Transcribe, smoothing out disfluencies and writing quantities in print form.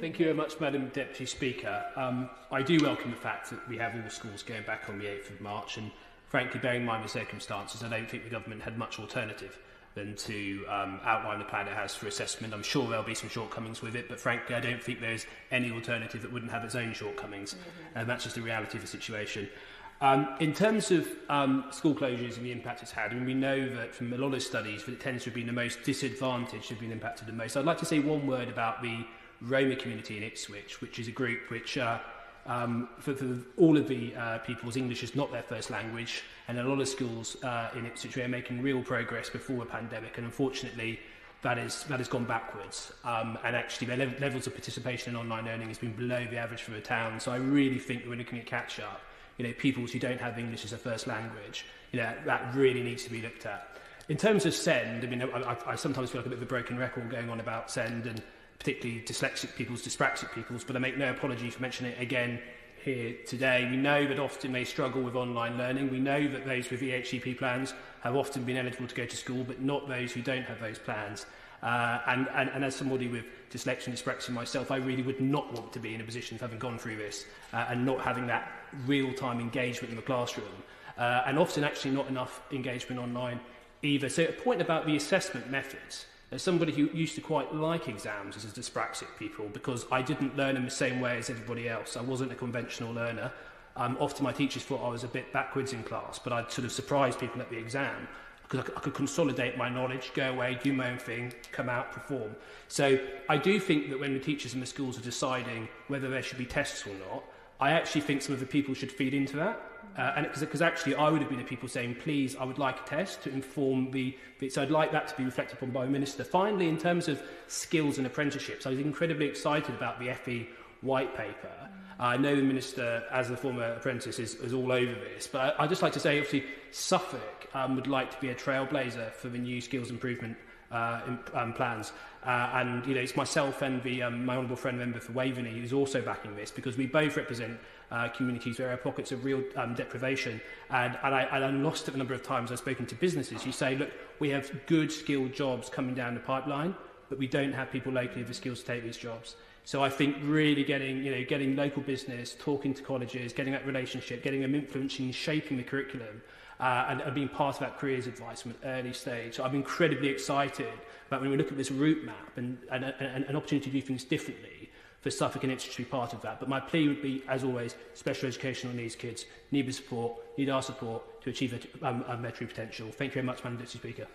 Thank you very much, Madam Deputy Speaker. I do welcome the fact that we have all schools going back on the 8th of March, and frankly, bearing in mind the circumstances, I don't think the government had much alternative than to outline the plan it has for assessment. I'm sure there'll be some shortcomings with it, but frankly, I don't think there's any alternative that wouldn't have its own shortcomings, and that's just the reality of the situation. In terms of school closures and the impact it's had, I mean, we know that from a lot of studies that it tends to have been the most disadvantaged, have been impacted the most. I'd like to say one word about the Roma community in Ipswich, which is a group which, for all of the pupils, English is not their first language, and a lot of schools in Ipswich are making real progress before the pandemic, and unfortunately that has gone backwards. And actually their levels of participation in online learning has been below the average for the town, so I really think that we're looking at catch-up. You know, pupils who don't have English as a first language, you know, that really needs to be looked at. In terms of SEND, I mean, I sometimes feel like a bit of a broken record going on about SEND, and particularly dyslexic pupils, dyspraxic pupils, but I make no apology for mentioning it again here today. We know that often they struggle with online learning. We know that those with EHCP plans have often been eligible to go to school, but not those who don't have those plans. And as somebody with dyslexia and dyspraxia myself, I really would not want to be in a position of having gone through this and not having that real-time engagement in the classroom. And often actually not enough engagement online either. So a point about the assessment methods. As somebody who used to quite like exams as a dyspraxic pupil, because I didn't learn in the same way as everybody else. I wasn't a conventional learner. Often my teachers thought I was a bit backwards in class, but I'd sort of surprise people at the exam because I could consolidate my knowledge, go away, do my own thing, come out, perform. So I do think that when the teachers in the schools are deciding whether there should be tests or not, I actually think some of the people should feed into that. And because actually I would have been the people saying, please, I would like a test to inform so I'd like that to be reflected upon by the Minister. Finally, in terms of skills and apprenticeships, I was incredibly excited about the FE white paper. I know the Minister, as a former apprentice, is all over this, but I'd just like to say, obviously, Suffolk would like to be a trailblazer for the new skills improvement plans. And you know, it's myself and my honourable friend member for Waveney who's also backing this, because we both represent communities where there are pockets of real deprivation. And I'm lost at the number of times I've spoken to businesses who say, look, we have good skilled jobs coming down the pipeline, but we don't have people locally with the skills to take these jobs. So I think really getting local business, talking to colleges, getting that relationship, getting them influencing, shaping the curriculum, and being part of that careers advice from an early stage. So I'm incredibly excited about when we look at this route map and an opportunity to do things differently for Suffolk and Ipswich to be part of that. But my plea would be, as always, special educational needs kids need the support, need our support to achieve their true potential. Thank you very much, Madam Deputy Speaker.